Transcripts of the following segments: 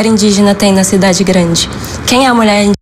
indígena tem na cidade grande? Quem é a mulher indígena?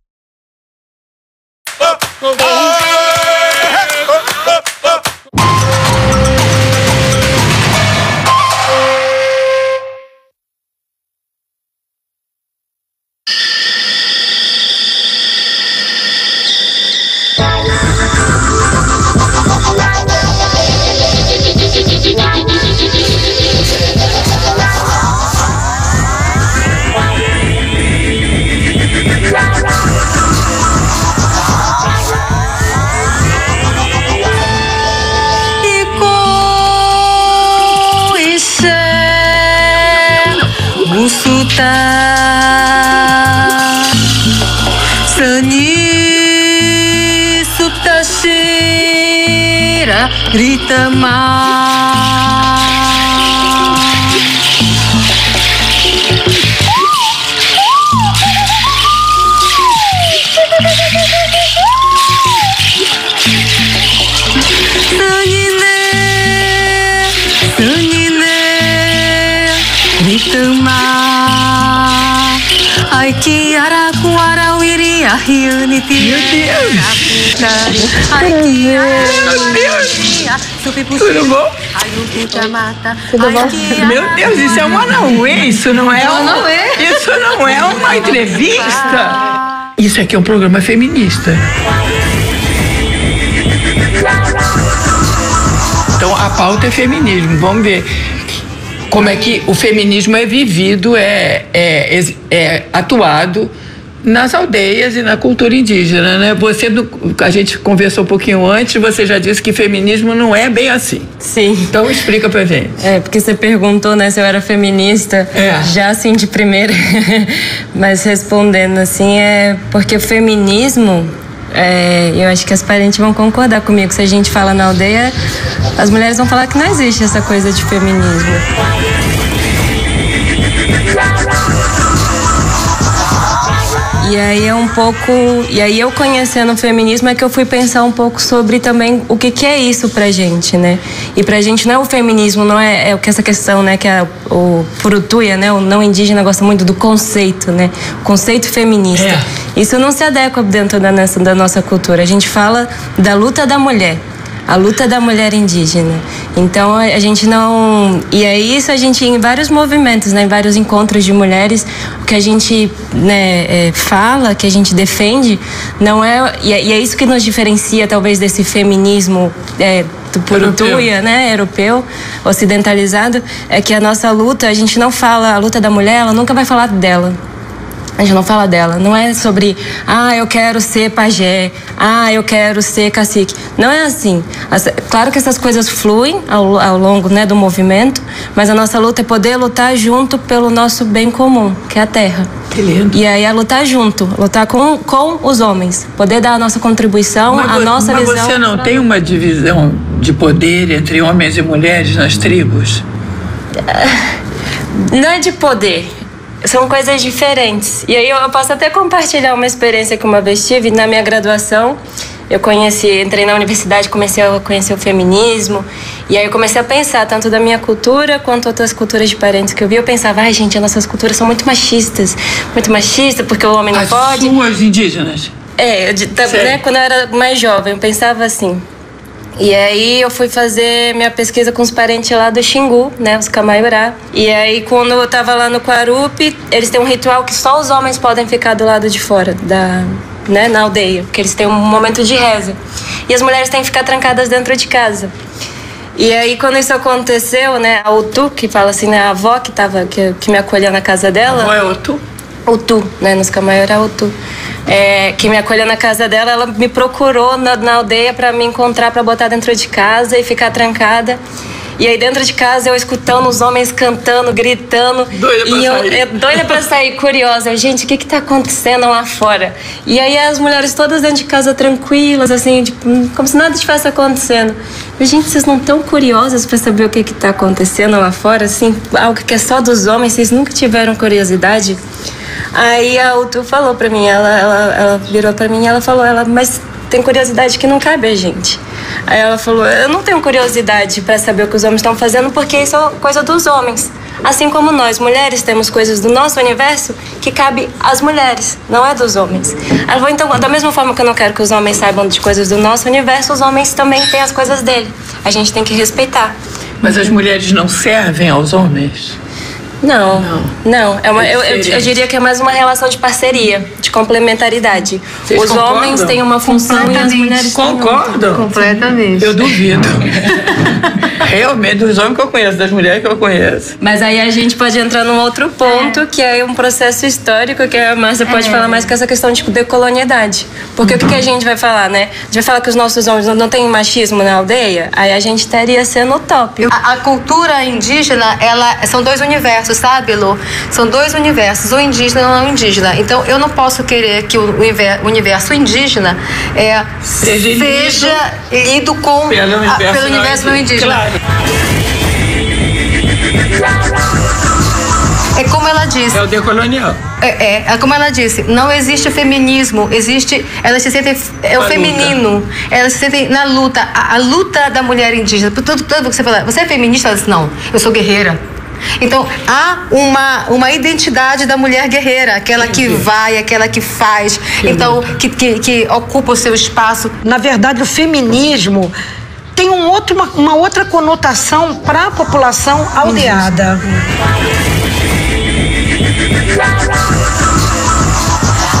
Grita mais. Sanine, grita mais. Ai que araquara uiria rianiti. Meu Deus! Ai que Tudo bom? Tudo bom? Meu Deus, isso é uma Manauê, isso não é Isso não é uma entrevista. Isso aqui é um programa feminista. Então a pauta é feminismo. Vamos ver como é que o feminismo é vivido, é atuado nas aldeias e na cultura indígena, né? A gente conversou um pouquinho antes, você já disse que feminismo não é bem assim. Sim. Então explica pra gente. Porque você perguntou, né, se eu era feminista, já assim de primeira, mas respondendo assim, porque o feminismo, eu acho que as parentes vão concordar comigo, se a gente fala na aldeia, as mulheres vão falar que não existe essa coisa de feminismo. E aí eu conhecendo o feminismo é que eu fui pensar um pouco sobre também o que é isso pra gente, né? E pra gente não é o feminismo, não é o que essa questão, né, que o Purutuia, né, o não indígena gosta muito do conceito, né? O conceito feminista. Isso não se adequa dentro da nossa cultura. A gente fala da luta da mulher. A luta da mulher indígena. Então a gente não... E é isso, a gente em vários movimentos, né, em vários encontros de mulheres, o que a gente, né, fala, que a gente defende, não é... E é isso que nos diferencia talvez desse feminismo do Purutuia, né, europeu, ocidentalizado, é que a nossa luta, a gente não fala, a luta da mulher, ela nunca vai falar dela. A gente não fala dela, não é sobre, eu quero ser pajé, eu quero ser cacique. Não é assim. Claro que essas coisas fluem ao longo, né, do movimento, mas a nossa luta é poder lutar junto pelo nosso bem comum, que é a terra. Que lindo. E aí é lutar junto, lutar com os homens, poder dar a nossa contribuição, a nossa visão. Mas você não tem uma divisão de poder entre homens e mulheres nas tribos? Não é de poder. São coisas diferentes. E aí eu posso até compartilhar uma experiência que uma vez tive na minha graduação. Eu entrei na universidade, comecei a conhecer o feminismo. E aí eu comecei a pensar, tanto da minha cultura quanto outras culturas de parentes que eu vi. Eu pensava, gente, as nossas culturas são muito machistas, porque o homem não pode. As suas indígenas? Né, quando eu era mais jovem, eu pensava assim. E aí eu fui fazer minha pesquisa com os parentes lá do Xingu, né, os Camaiurá. E aí quando eu tava lá no Quarupi, eles têm um ritual que só os homens podem ficar do lado de fora né, na aldeia, porque eles têm um momento de reza. E as mulheres têm que ficar trancadas dentro de casa. E aí quando isso aconteceu, né, a Utu, que fala assim, né, a avó que me acolheu na casa dela. A avó é Utu? Utu, né, nos Camaiurá Utu. Que me acolheu na casa dela, ela me procurou na aldeia para me encontrar, para botar dentro de casa e ficar trancada. E aí dentro de casa eu escutando os homens cantando, gritando. Doida pra sair, curiosa. Gente, o que tá acontecendo lá fora? E aí as mulheres todas dentro de casa tranquilas, assim, tipo, como se nada estivesse acontecendo. Gente, vocês não estão curiosas para saber o que tá acontecendo lá fora? Assim, algo que é só dos homens, vocês nunca tiveram curiosidade? Aí a Utu falou pra mim, ela virou pra mim e ela falou, mas tem curiosidade que não cabe a gente. Aí ela falou, eu não tenho curiosidade pra saber o que os homens estão fazendo porque isso é coisa dos homens. Assim como nós, mulheres, temos coisas do nosso universo que cabe às mulheres, não é dos homens. Ela falou, então, da mesma forma que eu não quero que os homens saibam de coisas do nosso universo, os homens também têm as coisas dele. A gente tem que respeitar. Mas as mulheres não servem aos homens? Não. Eu diria que é mais uma relação de parceria, de complementaridade. Vocês os concordam? homens têm uma função e as mulheres Concordam? Completamente. Eu duvido. Realmente, dos homens que eu conheço, das mulheres que eu conheço. Mas aí a gente pode entrar num outro ponto, que é um processo histórico, que a Márcia pode falar mais, que é essa questão de decolonialidade. Porque o que a gente vai falar, né? A gente vai falar que os nossos homens não têm machismo na aldeia, aí a gente estaria sendo utópico. A cultura indígena, são dois universos, sabe, Lu? São dois universos, o indígena e o não indígena. Então, eu não posso querer que o universo indígena seja lido pelo universo não indígena. Claro. É como ela disse. É o decolonial. É como ela disse, não existe feminismo, elas se sentem, o feminino, elas se sentem na luta, a luta da mulher indígena. Tudo que você fala, você é feminista? Ela diz, não, eu sou guerreira. Então, há uma identidade da mulher guerreira, aquela que vai, aquela que faz, então, que ocupa o seu espaço. Na verdade, o feminismo tem uma outra conotação para a população aldeada.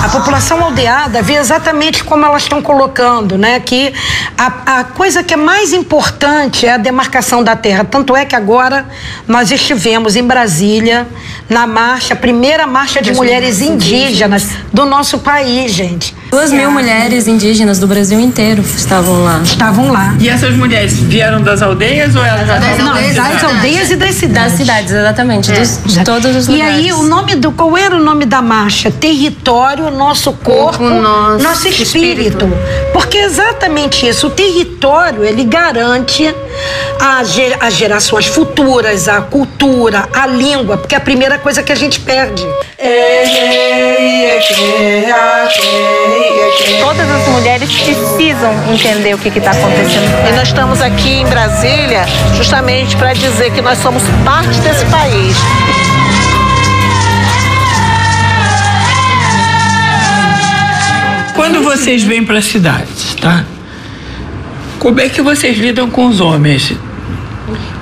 A população aldeada vê exatamente como elas estão colocando, né? Que a coisa que é mais importante é a demarcação da terra. Tanto é que agora nós estivemos em Brasília na marcha, a primeira marcha de mulheres indígenas do nosso país, gente. 2.000 mulheres indígenas do Brasil inteiro estavam lá. Estavam lá. E essas mulheres vieram das aldeias ou elas já estavam Das aldeias e das cidades. Das cidades, exatamente. De todos os lugares. E aí, qual era o nome da marcha? Território, nosso corpo, nosso espírito. Porque é exatamente isso. O território, ele garante as gerações futuras, a cultura, a língua, porque é a primeira coisa que a gente perde. Todas as mulheres precisam entender o que está acontecendo. E nós estamos aqui em Brasília justamente para dizer que nós somos parte desse país. Quando vocês vêm para a cidade, tá? Como é que vocês lidam com os homens?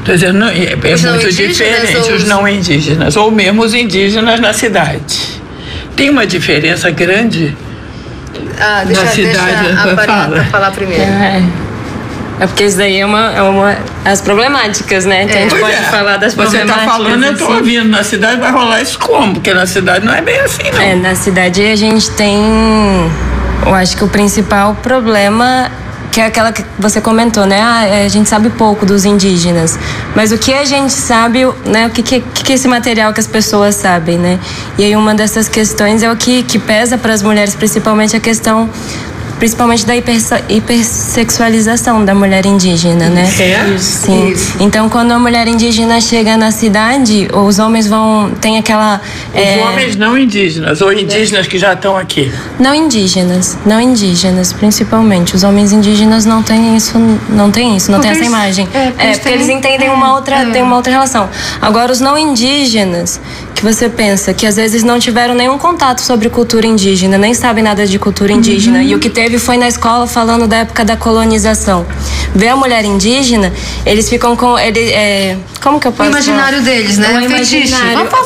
Estou dizendo, é muito diferente os não indígenas, ou mesmo os indígenas na cidade. Tem uma diferença grande Deixa a Marina falar primeiro. É porque isso daí as problemáticas, né? Então a gente pode falar das problemáticas. Você está falando, eu estou ouvindo. Na cidade vai rolar isso como? Porque na cidade não é bem assim, não. Na cidade a gente tem... Eu acho que o principal problema, que é aquela que você comentou, né? A gente sabe pouco dos indígenas. Mas o que a gente sabe, né? O que é esse material que as pessoas sabem, né? E aí uma dessas questões é o que pesa para as mulheres, principalmente a questão... Principalmente da hipersexualização da mulher indígena, né? Sim. Isso. Então, quando a mulher indígena chega na cidade, os homens tem aquela... Os homens não indígenas, ou indígenas que já estão aqui? Não indígenas, principalmente. Os homens indígenas não têm isso, não têm essa imagem. Porque eles entendem tem uma outra relação. Agora, os não indígenas, que você pensa que às vezes não tiveram nenhum contato sobre cultura indígena, nem sabem nada de cultura indígena, e o que teve foi na escola falando da época da colonização. Vê a mulher indígena, eles ficam com... como que eu posso falar? O imaginário deles, né? Feitiço.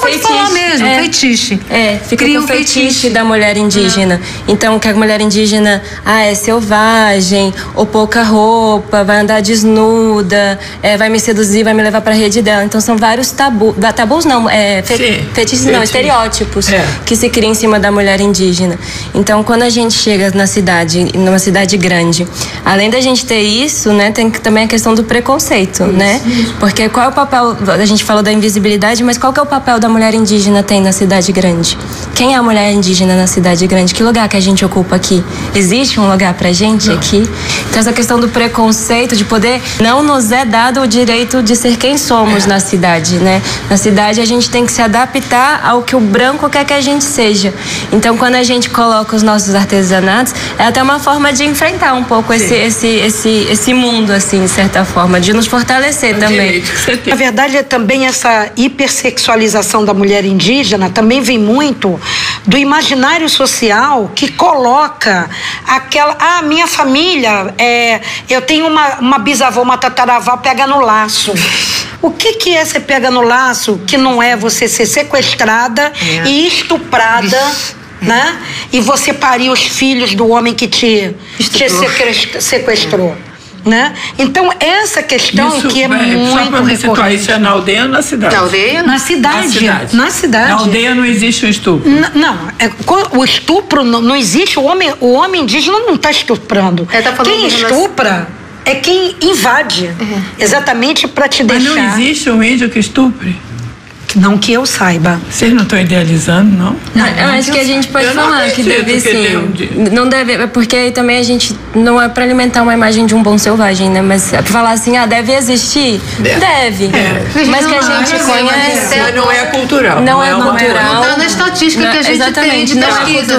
Pode falar mesmo, feitiço. Fica com o feitiço da mulher indígena. Então, que a mulher indígena é selvagem, ou pouca roupa, vai andar desnuda, vai me seduzir, vai me levar pra rede dela. Então, são vários tabus não, feitiços não, estereótipos que se criam em cima da mulher indígena. Então, quando a gente chega na cidade, numa cidade grande, além da gente ter isso, né, tem também a questão do preconceito, né? Porque qual é o papel, a gente falou da invisibilidade, mas qual que é o papel da mulher indígena tem na cidade grande? Quem é a mulher indígena na cidade grande? Que lugar que a gente ocupa aqui? Existe um lugar pra gente aqui? Então, essa questão do preconceito, de poder, não nos é dado o direito de ser quem somos na cidade, né? Na cidade a gente tem que se adaptar adaptar ao que o branco quer que a gente seja. Então, quando a gente coloca os nossos artesanatos, é até uma forma de enfrentar um pouco esse mundo, assim, de certa forma, de nos fortalecer também. Na verdade, também essa hipersexualização da mulher indígena também vem muito do imaginário social que coloca aquela... minha família, eu tenho uma bisavó, uma tataravó, pega no laço. O que é você pega no laço que não é você ser sequestrada e estuprada, né? E você parir os filhos do homem que te sequestrou. Né? Então, essa questão isso, que é muito recorrente. Isso é na aldeia ou na cidade? Na aldeia? Na cidade. Na cidade. Na aldeia não existe um estupro? Não. O estupro não existe. O homem indígena não está estuprando. Quem estupra é quem invade. Exatamente para te deixar... Mas não existe um índio que estupre? Não que eu saiba. Vocês não estão idealizando, não? Eu acho que a gente pode falar que deve sim. Não deve, porque aí também a gente não é para alimentar uma imagem de um bom selvagem, né? Mas falar assim, deve existir? Deve. Mas que a gente conhece. Mas não é cultural. Não é cultural. Não está na estatística que a gente tem de pesquisa.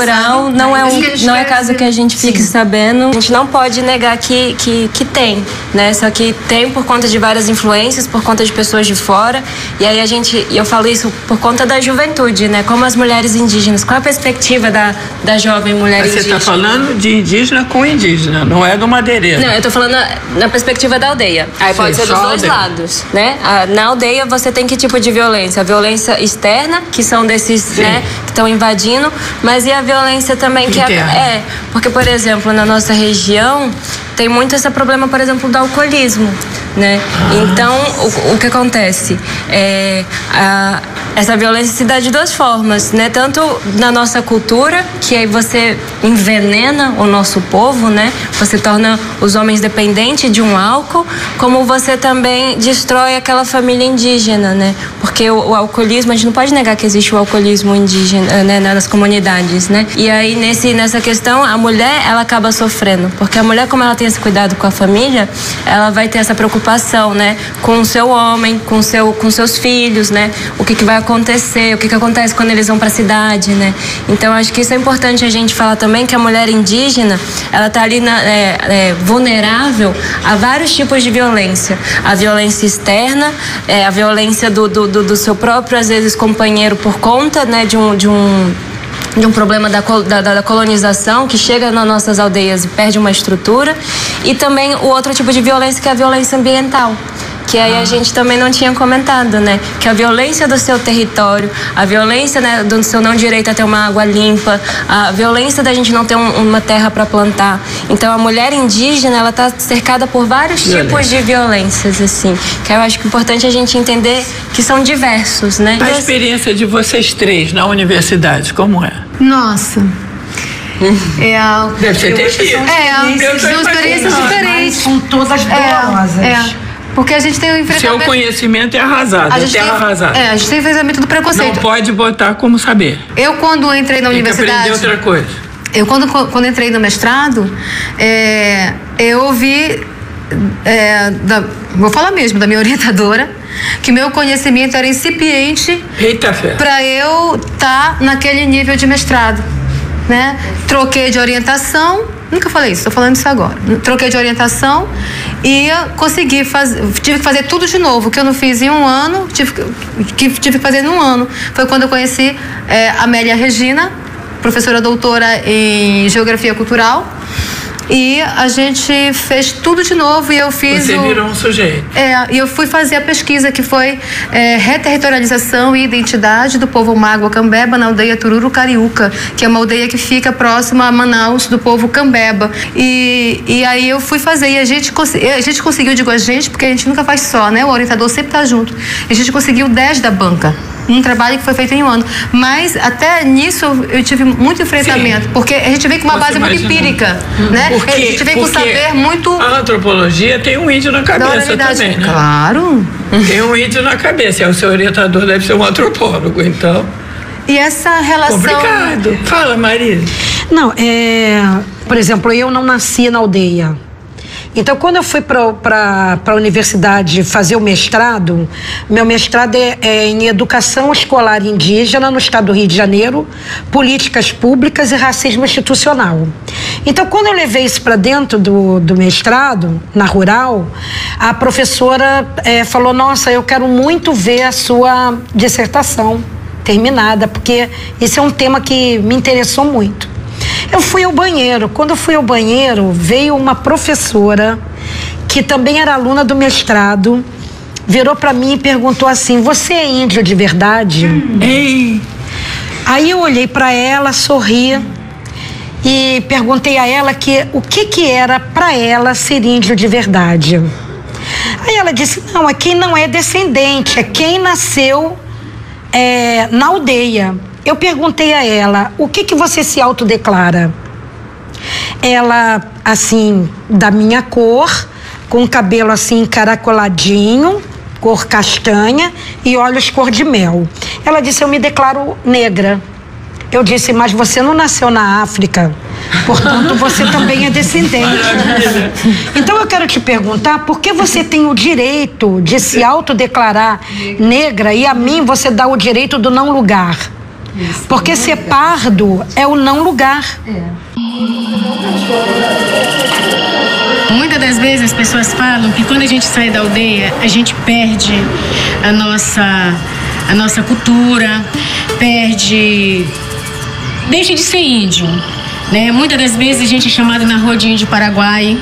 Não é cultural, não é caso que a gente fique sabendo. A gente não pode negar que tem, né? Só que tem por conta de várias influências, por conta de pessoas de fora. E aí eu falo isso por conta da juventude, né? Como as mulheres indígenas, qual a perspectiva da jovem mulher indígena? Você está falando de indígena com indígena, não é do madeireiro. Não, eu estou falando na perspectiva da aldeia. Aí pode ser dos dois lados, né? Na aldeia você tem que tipo de violência? A violência externa, que são desses, né, que estão invadindo, mas e a violência também que porque, por exemplo, na nossa região tem muito esse problema, por exemplo, do alcoolismo, né? Então, o que acontece? Essa violência se dá de duas formas, né? Tanto na nossa cultura, que aí você envenena o nosso povo, né? Você torna os homens dependentes de um álcool, como você também destrói aquela família indígena, né? Porque o alcoolismo, a gente não pode negar que existe o alcoolismo indígena, né, nas comunidades, né? E aí, nessa questão, a mulher, ela acaba sofrendo, porque a mulher, como ela tem esse cuidado com a família, ela vai ter essa preocupação, né? Com o seu homem, com seus filhos, né? O que vai acontecer, o que acontece quando eles vão para a cidade, né? Então, acho que isso é importante a gente falar também, que a mulher indígena, ela tá ali vulnerável a vários tipos de violência. A violência externa, a violência do seu próprio, às vezes, companheiro por conta, né, de um problema da colonização que chega nas nossas aldeias e perde uma estrutura, e também o outro tipo de violência, que é a violência ambiental, que aí a gente também não tinha comentado, né? Que a violência do seu território, a violência, né, do seu não direito a ter uma água limpa, a violência da gente não ter uma terra para plantar. Então, a mulher indígena, ela tá cercada por vários tipos de violências, assim. Que eu acho que é importante a gente entender que são diversos, né? A experiência de vocês três na universidade, como é? Nossa... Deve ser terrível. São experiências diferentes. São todas dolorosas. Porque a gente tem o enfrentamento... Seu conhecimento é arrasado, a terra arrasada. A gente tem o enfrentamento do preconceito. Não pode botar como saber. Eu, quando entrei na universidade... Tem que aprender outra coisa. Eu, quando entrei no mestrado, eu ouvi... vou falar mesmo, da minha orientadora, que meu conhecimento era incipiente para eu estar naquele nível de mestrado, né? Troquei de orientação, nunca falei isso, estou falando isso agora. Troquei de orientação e consegui tive que fazer tudo de novo, que eu não fiz em um ano, tive que fazer em um ano. Foi quando eu conheci a Amélia Regina, professora doutora em Geografia Cultural. E a gente fez tudo de novo e eu fiz... Você virou um sujeito. E eu fui fazer a pesquisa que foi Reterritorialização e Identidade do Povo Mágua Cambeba na aldeia Tururu Cariúca, que é uma aldeia que fica próxima a Manaus, do povo Cambeba. E aí eu fui fazer e a gente conseguiu, digo a gente, porque a gente nunca faz só, né? O orientador sempre tá junto. A gente conseguiu 10 da banca. Um trabalho que foi feito em um ano. Mas até nisso eu tive muito enfrentamento. Sim. Porque a gente vem com uma base muito empírica, né? A gente vem com saber muito... A antropologia tem um índio na cabeça também, né? Claro. Tem um índio na cabeça. O seu orientador deve ser um antropólogo, então... E essa relação... Complicado. Fala, Maria. Não, por exemplo, eu não nasci na aldeia. Então, quando eu fui para a universidade fazer o mestrado, meu mestrado é em Educação Escolar Indígena no estado do Rio de Janeiro, Políticas Públicas e Racismo Institucional. Então, quando eu levei isso para dentro do mestrado, na Rural, a professora falou, nossa, eu quero muito ver a sua dissertação terminada, porque esse é um tema que me interessou muito. Eu fui ao banheiro. Quando eu fui ao banheiro, veio uma professora que também era aluna do mestrado, virou para mim e perguntou assim, você é índio de verdade? Aí eu olhei para ela, sorri e perguntei a ela o que era para ela ser índio de verdade. Aí ela disse, não, é quem não é descendente, é quem nasceu na aldeia. Eu perguntei a ela, o que você se autodeclara? Ela, assim, da minha cor, com cabelo assim encaracoladinho, cor castanha e olhos cor de mel. Ela disse, eu me declaro negra. Eu disse, mas você não nasceu na África, portanto você também é descendente. Então eu quero te perguntar, por que você tem o direito de se autodeclarar negra e a mim você dá o direito do não lugar? Porque ser pardo é o não lugar. Muitas das vezes as pessoas falam que quando a gente sai da aldeia, a gente perde a nossa cultura, deixa de ser índio, né? Muitas das vezes a gente é chamado na rua de índio Paraguai,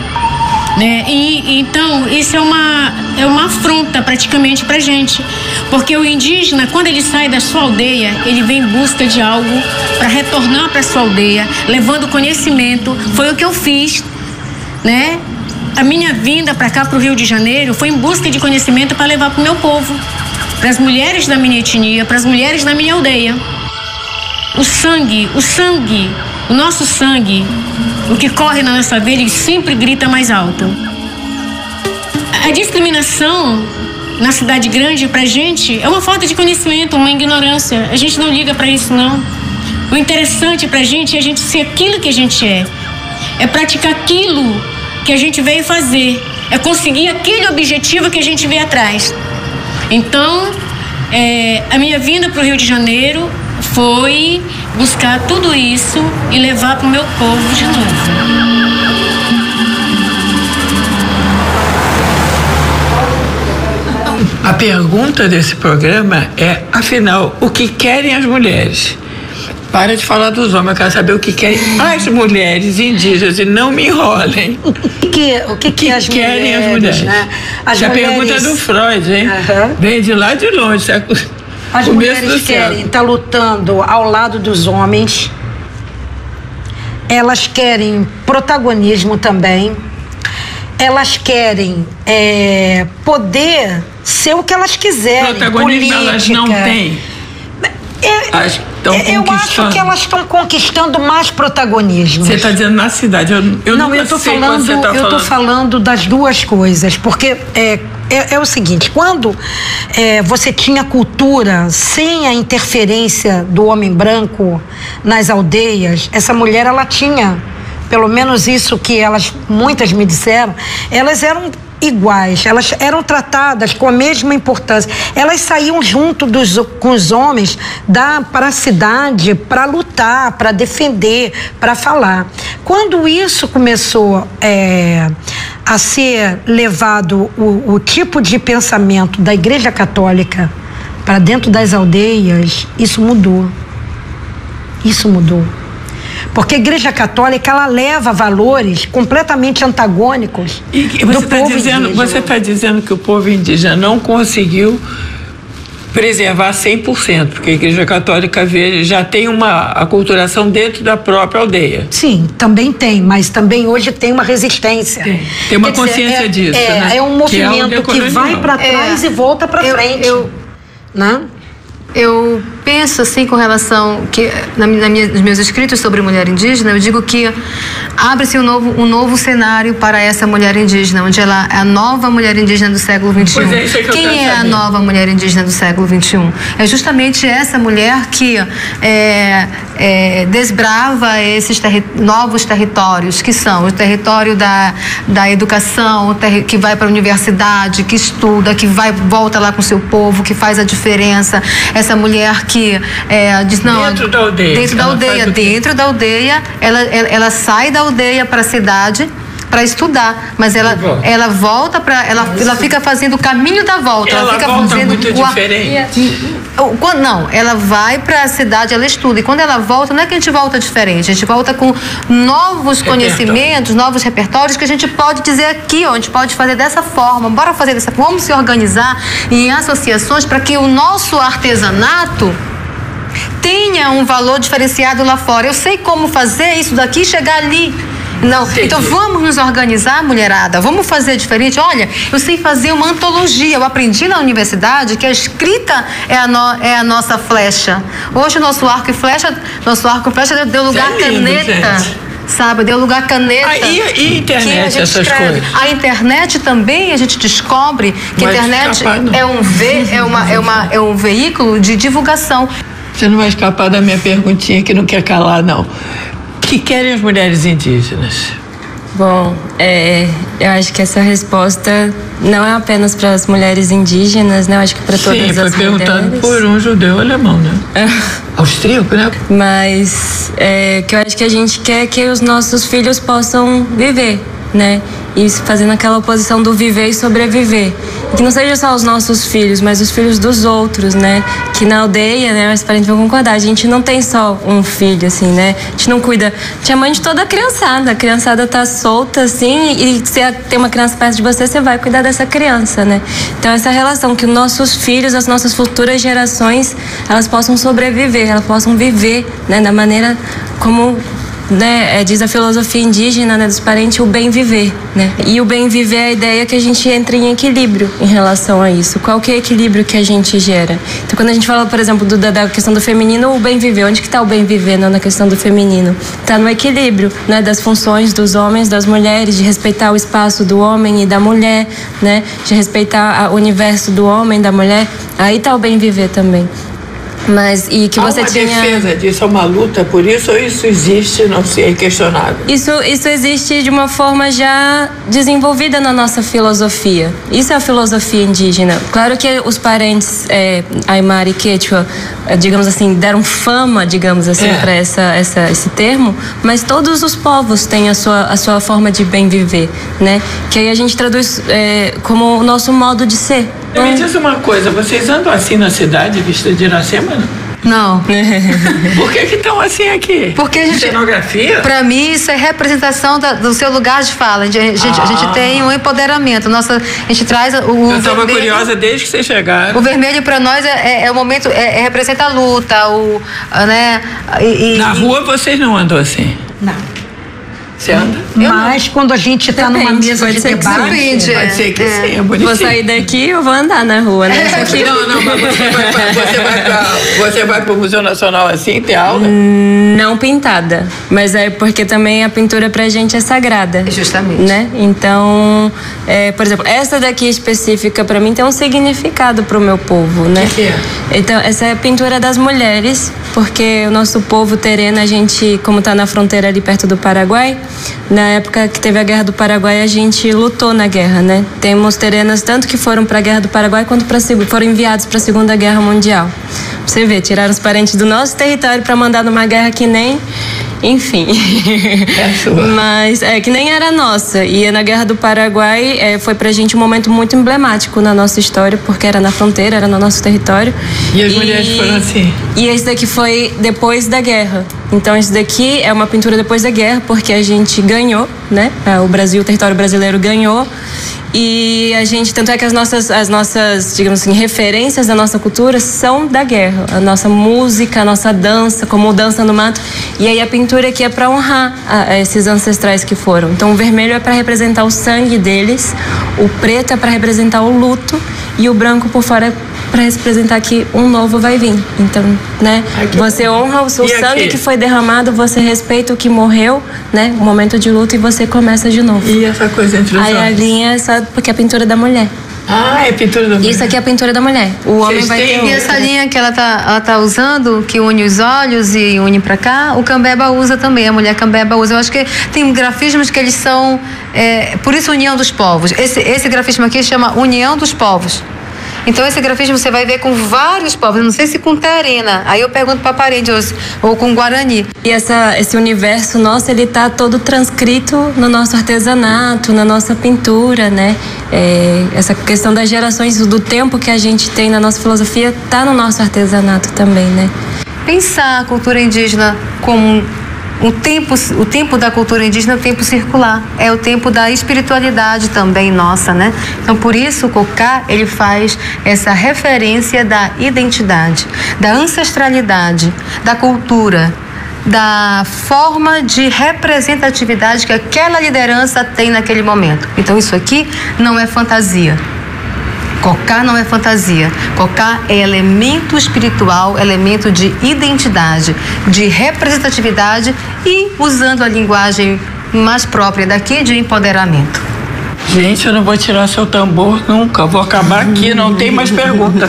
né? E então isso é uma afronta praticamente pra gente, porque o indígena, quando ele sai da sua aldeia, ele vem em busca de algo para retornar para sua aldeia, levando conhecimento. Foi o que eu fiz, né? A minha vinda para cá, para o Rio de Janeiro, foi em busca de conhecimento para levar para o meu povo, para as mulheres da minha etnia, para as mulheres da minha aldeia. O nosso sangue, o que corre na nossa veia, ele sempre grita mais alto. A discriminação na cidade grande, pra gente, é uma falta de conhecimento, uma ignorância. A gente não liga pra isso, não. O interessante pra gente é a gente ser aquilo que a gente é. É praticar aquilo que a gente veio fazer. É conseguir aquele objetivo que a gente veio atrás. Então, a minha vinda pro Rio de Janeiro foi buscar tudo isso e levar pro meu povo de novo. A pergunta desse programa é, afinal, o que querem as mulheres? Para de falar dos homens, eu quero saber o que querem as mulheres indígenas e não me enrolem. O que as querem mulheres, as mulheres? Né? Essa pergunta é do Freud, hein? Vem de lá de longe, século. As mulheres querem estar lutando ao lado dos homens, elas querem protagonismo também, elas querem poder ser o que elas quiserem. Protagonismo política. Elas não têm. Eu acho que elas estão conquistando mais protagonismo. Você está dizendo na cidade? Eu estou falando das duas coisas, porque é o seguinte, quando você tinha cultura sem a interferência do homem branco nas aldeias, essa mulher, ela tinha, pelo menos isso que muitas me disseram, elas eram iguais, elas eram tratadas com a mesma importância, elas saíam junto com os homens para a cidade, para lutar, para defender, para falar. Quando isso começou a ser levado, o tipo de pensamento da Igreja Católica para dentro das aldeias, isso mudou. Porque a Igreja Católica, ela leva valores completamente antagônicos do povo indígena. Você está dizendo que o povo indígena não conseguiu preservar 100%, porque a Igreja Católica já tem uma aculturação dentro da própria aldeia. Sim, também tem, mas também hoje tem uma resistência. Tem uma consciência disso, né? É um movimento que vai para trás e volta para frente. Eu penso assim com relação que nos meus escritos sobre mulher indígena, eu digo que abre-se um novo cenário para essa mulher indígena, onde ela é a nova mulher indígena do século XXI. Quem é a nova mulher indígena do século XXI? É justamente essa mulher que desbrava esses novos territórios, que são o território da educação, que vai para a universidade, que estuda, que volta lá com o seu povo, que faz a diferença. Essa mulher que diz, não... Dentro da aldeia. Ela sai da aldeia para a cidade para estudar, mas ela volta ela fica fazendo o caminho da volta. Ela fica volta fazendo muito diferente. Não, ela vai para a cidade, ela estuda, e quando ela volta, não é que a gente volta diferente, a gente volta com novos conhecimentos, novos repertórios que a gente pode dizer aqui, ó, a gente pode fazer dessa forma, bora fazer dessa forma, vamos se organizar em associações para que o nosso artesanato tenha um valor diferenciado lá fora. Eu sei como fazer isso daqui e chegar ali. Não, então vamos nos organizar, mulherada, vamos fazer diferente. Olha, eu sei fazer uma antologia, eu aprendi na universidade que a escrita é a nossa flecha. Hoje o nosso arco e flecha deu lugar à caneta. Gente. Sabe, deu lugar à caneta. E internet, essas coisas? A internet também, a gente descobre que a internet é um veículo de divulgação. Você não vai escapar da minha perguntinha que não quer calar, não. O que querem as mulheres indígenas? Bom, eu acho que essa resposta não é apenas para as mulheres indígenas, né? Eu acho que para todas as mulheres. Sim, foi perguntado por um judeu alemão, né? Austríaco, né? Mas que eu acho que a gente quer que os nossos filhos possam viver, né? E fazendo aquela oposição do viver e sobreviver. E que não seja só os nossos filhos, mas os filhos dos outros, né? Que na aldeia, né? Os parentes vão concordar, a gente não tem só um filho, assim, né? A gente não cuida. A gente é mãe de toda a criançada tá solta, assim, e se tem uma criança perto de você, você vai cuidar dessa criança, né? Então essa relação que os nossos filhos, as nossas futuras gerações, elas possam sobreviver, elas possam viver, né? Da maneira como... né, diz a filosofia indígena, né, dos parentes, o bem viver, né? E o bem viver é a ideia que a gente entra em equilíbrio em relação a isso. Qual que é o equilíbrio que a gente gera? Então, quando a gente fala, por exemplo, da questão do feminino, o bem viver, onde que está o bem viver, não, na questão do feminino? Está no equilíbrio, né, das funções dos homens, das mulheres, de respeitar o espaço do homem e da mulher, né, de respeitar o universo do homem, da mulher. Aí está o bem viver também. Mas, e que você tinha... uma defesa disso, é uma luta por isso, ou isso existe, não sei, é questionável? Isso existe de uma forma já desenvolvida na nossa filosofia. Isso é a filosofia indígena. Claro que os parentes Aymara e Quechua, digamos assim, deram fama, digamos assim, para esse termo, mas todos os povos têm a sua forma de bem viver, né? Que aí a gente traduz como o nosso modo de ser. Me diz uma coisa, vocês andam assim na cidade, vista de Iracema? Não. Por que estão assim aqui? Porque a gente... Cenografia? Pra mim, isso é representação do seu lugar de fala. A gente tem um empoderamento. A gente traz o Eu estava curiosa desde que vocês chegaram. O vermelho pra nós é o momento, representa a luta, né? Na rua vocês não andam assim? Não. Você anda? Mas quando a gente está numa mesa de debate... Pode ser que sim, é bonitinho. Vou sair daqui ou vou andar na rua, né? Não, mas você vai pro Museu Nacional assim, ter aula? Não pintada, mas é porque também a pintura pra gente é sagrada. Justamente. Né? Então, por exemplo, essa daqui específica pra mim tem um significado pro meu povo, né? O que é? Então, essa é a pintura das mulheres, porque o nosso povo terreno, a gente, como tá na fronteira ali perto do Paraguai, na época que teve a Guerra do Paraguai, a gente lutou na guerra, né? Temos terenas tanto que foram para a Guerra do Paraguai quanto foram enviados para a Segunda Guerra Mundial. Você vê, tiraram os parentes do nosso território para mandar numa guerra que nem... Enfim, mas que nem era nossa. E na Guerra do Paraguai foi pra gente um momento muito emblemático na nossa história, porque era na fronteira, era no nosso território. E as mulheres foram assim? E esse daqui foi depois da guerra. Então esse daqui é uma pintura depois da guerra, porque a gente ganhou, né? O território brasileiro ganhou. E a gente, tanto é que as nossas, digamos assim, referências da nossa cultura são da guerra. A nossa música, a nossa dança, como dança no mato. E aí a pintura aqui é para honrar esses ancestrais que foram. Então o vermelho é para representar o sangue deles, o preto é para representar o luto e o branco por fora para representar que um novo vai vir. Então, né? Você honra o sangue que foi derramado, você respeita o que morreu, né? O momento de luto, e você começa de novo. E essa coisa entre os olhos? Aí a linha é só porque é a pintura da mulher. Ah, é pintura da mulher. Isso aqui é a pintura da mulher. O homem vai ter. E essa linha que ela tá usando, que une os olhos e une pra cá, o Cambeba usa também, a mulher Cambeba usa. Eu acho que tem grafismos que eles são, por isso União dos Povos. Esse grafismo aqui chama União dos Povos. Então esse grafismo você vai ver com vários povos, não sei se com Terena, aí eu pergunto para parentes, ou com Guarani. E esse universo nosso, ele tá todo transcrito no nosso artesanato, na nossa pintura, né? Essa questão das gerações, do tempo que a gente tem na nossa filosofia, tá no nosso artesanato também, né? Pensar a cultura indígena como o tempo da cultura indígena é o tempo circular, é o tempo da espiritualidade também nossa, né? Então, por isso, o cocá, ele faz essa referência da identidade, da ancestralidade, da cultura, da forma de representatividade que aquela liderança tem naquele momento. Então, isso aqui não é fantasia. Cocá não é fantasia. Cocá é elemento espiritual, elemento de identidade, de representatividade e usando a linguagem mais própria daqui de empoderamento. Gente, eu não vou tirar seu tambor nunca. Vou acabar aqui, não tem mais pergunta.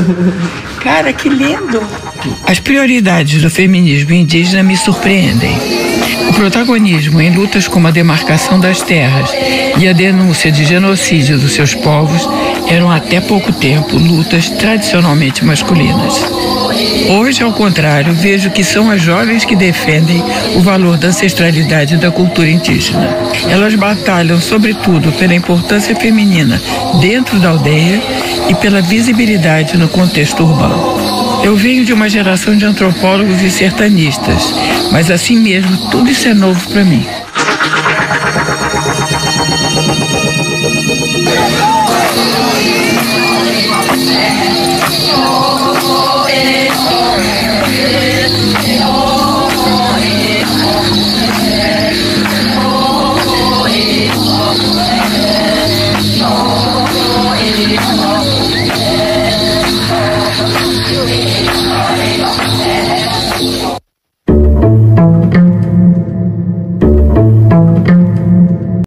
Cara, que lindo! As prioridades do feminismo indígena me surpreendem. O protagonismo em lutas como a demarcação das terras e a denúncia de genocídio dos seus povos eram até pouco tempo lutas tradicionalmente masculinas. Hoje, ao contrário, vejo que são as jovens que defendem o valor da ancestralidade da cultura indígena. Elas batalham, sobretudo, pela importância feminina dentro da aldeia e pela visibilidade no contexto urbano. Eu venho de uma geração de antropólogos e sertanistas, mas assim mesmo, tudo isso é novo para mim.